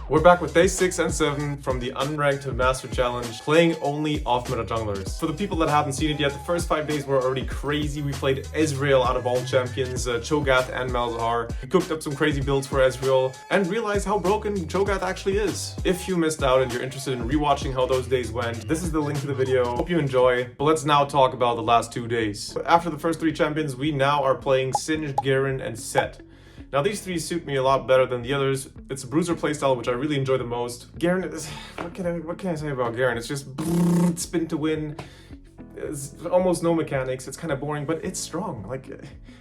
We're back with day 6 and 7 from the Unranked To Master challenge, playing only off-meta junglers. For the people that haven't seen it yet, the first 5 days were already crazy. We played Ezreal out of all champions, Cho'Gath and Malzahar. We cooked up some crazy builds for Ezreal and realized how broken Cho'Gath actually is. If you missed out and you're interested in rewatching how those days went, this is the link to the video. Hope you enjoy, but let's now talk about the last 2 days. After the first 3 champions, we now are playing Singed, Garen, and Sett. Now these 3 suit me a lot better than the others. It's a bruiser playstyle, which I really enjoy the most. Garen is... What can I say about Garen? It's just spin to win. It's almost no mechanics. It's kind of boring, but it's strong. Like,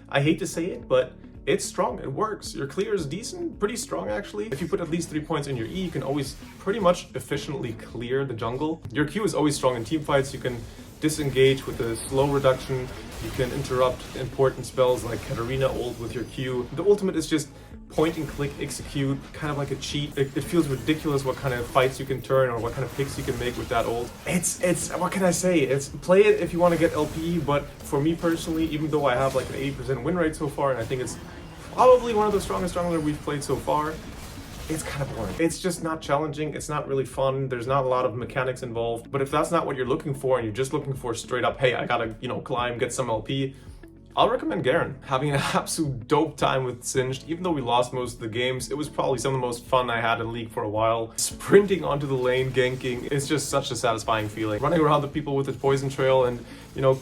I hate to say it, but it's strong. It works. Your clear is decent, pretty strong actually. If you put at least 3 points in your E, you can always pretty much efficiently clear the jungle. Your Q is always strong in team fights. You can disengage with the slow reduction. You can interrupt important spells like Katarina ult with your Q. The ultimate is just point and click execute, kind of like a cheat. It feels ridiculous what kind of fights you can turn or what kind of picks you can make with that ult. It's what can I say? It's play it if you want to get LP, but for me personally, even though I have like an 80% win rate so far, and I think it's probably one of the strongest jungler we've played so far, it's kind of boring. It's just not challenging. It's not really fun. There's not a lot of mechanics involved. But if that's not what you're looking for and you're just looking for straight up, hey, I gotta, climb, get some LP, I'll recommend Garen. Having an absolute dope time with Singed. Even though we lost most of the games, it was probably some of the most fun I had in League for a while. Sprinting onto the lane, ganking, it's just such a satisfying feeling. Running around the people with the poison trail and,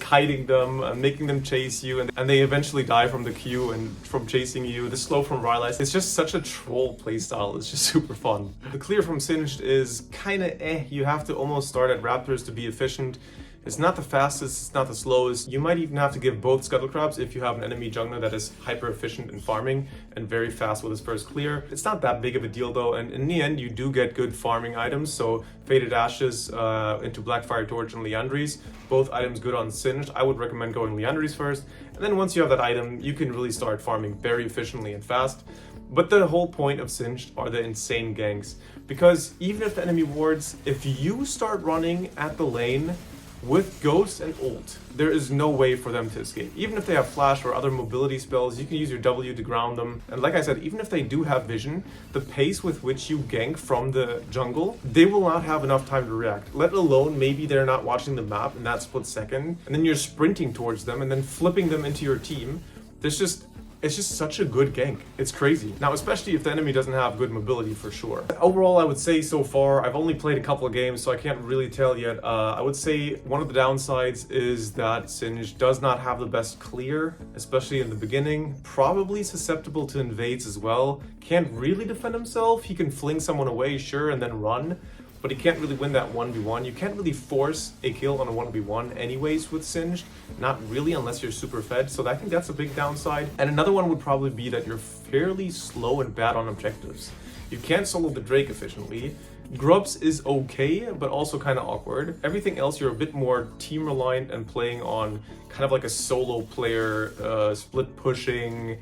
kiting them and making them chase you, and they eventually die from the Q and from chasing you. The slow from Rylai's. It's just such a troll playstyle. It's just super fun. The clear from Singed is kinda You have to almost start at Raptors to be efficient. It's not the fastest, it's not the slowest. You might even have to give both Scuttle Crabs if you have an enemy jungler that is hyper efficient in farming and very fast with his first clear. It's not that big of a deal though, and in the end you do get good farming items. So Faded Ashes into Blackfire Torch and Liandry's, both items good on Singed. I would recommend going Liandry's first, and then once you have that item, you can really start farming very efficiently and fast. But the whole point of Singed are the insane ganks, because even if the enemy wards, if you start running at the lane with Ghost and ult, there is no way for them to escape. Even if they have flash or other mobility spells, you can use your W to ground them. And like I said, even if they do have vision, the pace with which you gank from the jungle, they will not have enough time to react. Let alone maybe they're not watching the map in that split second, and then you're sprinting towards them and then flipping them into your team. It's just such a good gank. It's crazy. Now, especially if the enemy doesn't have good mobility for sure. Overall, I would say so far, I've only played a couple of games, so I can't really tell yet. I would say one of the downsides is that Singed does not have the best clear, especially in the beginning. Probably susceptible to invades as well. Can't really defend himself. He can fling someone away, sure, and then run. But he can't really win that 1v1. You can't really force a kill on a 1v1 anyways with Singed. Not really, unless you're super fed. So I think that's a big downside. And another one would probably be that you're fairly slow and bad on objectives. You can't solo the Drake efficiently. Grubs is okay, but also kind of awkward. Everything else, you're a bit more team reliant and playing on kind of like a solo player, split pushing,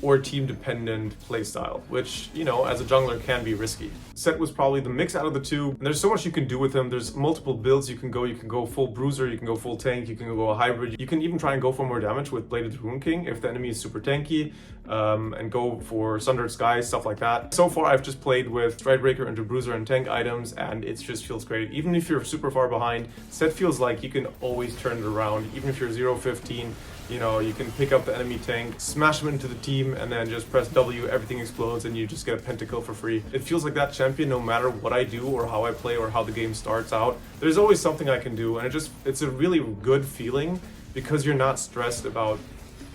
or team-dependent playstyle, which, as a jungler can be risky. Sett was probably the mix out of the two. And there's so much you can do with him. There's multiple builds you can go. You can go full bruiser, you can go full tank, you can go a hybrid. You can even try and go for more damage with Bladed Rune King if the enemy is super tanky, and go for Sundered Sky, stuff like that. So far, I've just played with Stridebreaker into bruiser and tank items, and it just feels great. Even if you're super far behind, Sett feels like you can always turn it around. Even if you're 0-15, you can pick up the enemy tank, smash him into the team, and then just press W, everything explodes, and you just get a pentakill for free. It feels like that champion, no matter what I do or how I play or how the game starts out, there's always something I can do, and it's a really good feeling because you're not stressed about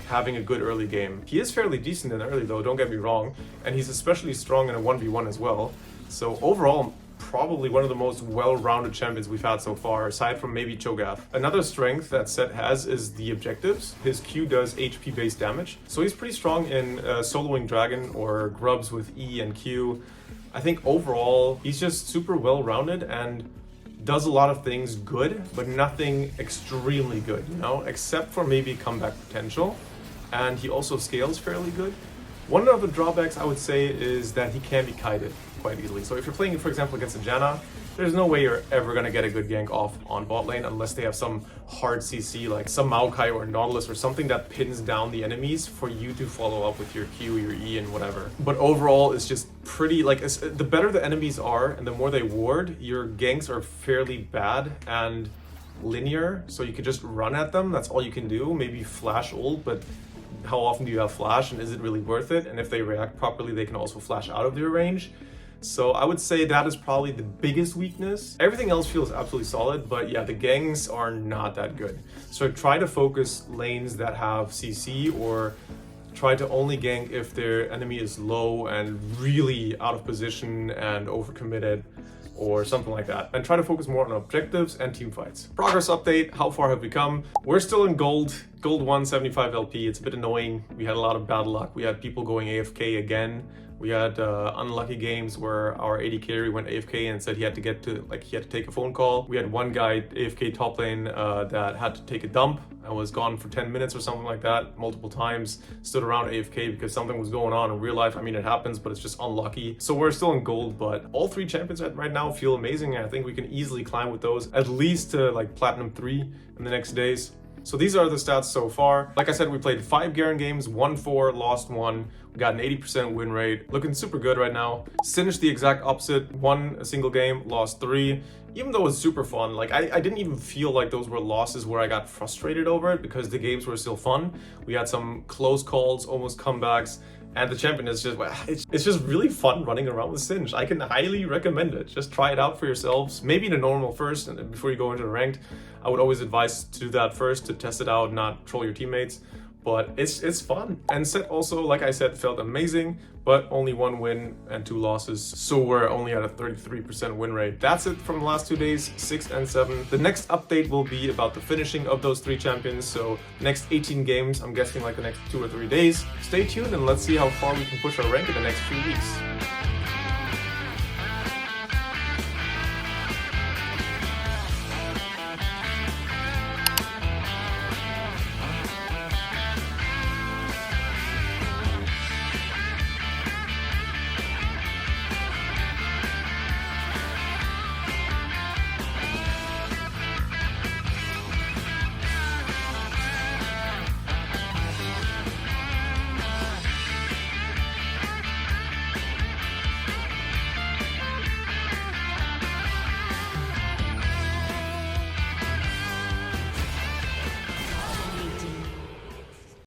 having a good early game. He is fairly decent in early though, don't get me wrong, and he's especially strong in a 1v1 as well. So overall, probably one of the most well-rounded champions we've had so far, aside from maybe Cho'Gath. Another strength that Sett has is the objectives. His Q does HP-based damage, so he's pretty strong in soloing Dragon or Grubs with E and Q. I think overall, he's just super well-rounded and does a lot of things good, but nothing extremely good, except for maybe comeback potential. And he also scales fairly good. One of the drawbacks I would say is that he can be kited quite easily. So if you're playing, for example, against a Janna, there's no way you're ever gonna get a good gank off on bot lane unless they have some hard CC, like some Maokai or Nautilus or something that pins down the enemies for you to follow up with your Q, your E, and whatever. But overall, it's just pretty, like, the better the enemies are and the more they ward, your ganks are fairly bad and linear, so you can just run at them. That's all you can do. Maybe flash ult, but how often do you have flash, and is it really worth it? And if they react properly, they can also flash out of their range. So I would say that is probably the biggest weakness. Everything else feels absolutely solid, but yeah, the ganks are not that good. So try to focus lanes that have CC, or try to only gank if their enemy is low and really out of position and overcommitted, or something like that. And try to focus more on objectives and team fights. Progress update, how far have we come? We're still in gold. Gold 175 LP, it's a bit annoying. We had a lot of bad luck. We had people going AFK again. We had unlucky games where our AD carry went AFK and said he had to take a phone call. We had one guy AFK top lane that had to take a dump and was gone for 10 minutes or something like that multiple times, stood around AFK because something was going on in real life. I mean, it happens, but it's just unlucky. So we're still in gold, but all 3 champions right now feel amazing. And I think we can easily climb with those, at least to like Platinum 3 in the next days. So these are the stats so far. Like I said, we played 5 Garen games, won 4, lost 1. We got an 80% win rate, looking super good right now. Singed the exact opposite, won a single game, lost 3. Even though it was super fun, like I didn't even feel like those were losses where I got frustrated over it, because the games were still fun. We had some close calls, almost comebacks. And the champion is just, it's just really fun running around with Singed. I can highly recommend it. Just try it out for yourselves. Maybe in a normal first, and then before you go into the ranked. I would always advise to do that first to test it out, not troll your teammates. But it's fun. And Sett also, like I said, felt amazing, but only 1 win and 2 losses. So we're only at a 33% win rate. That's it from the last 2 days, 6 and 7. The next update will be about the finishing of those 3 champions. So the next 18 games, I'm guessing like the next 2 or 3 days. Stay tuned and let's see how far we can push our rank in the next few weeks.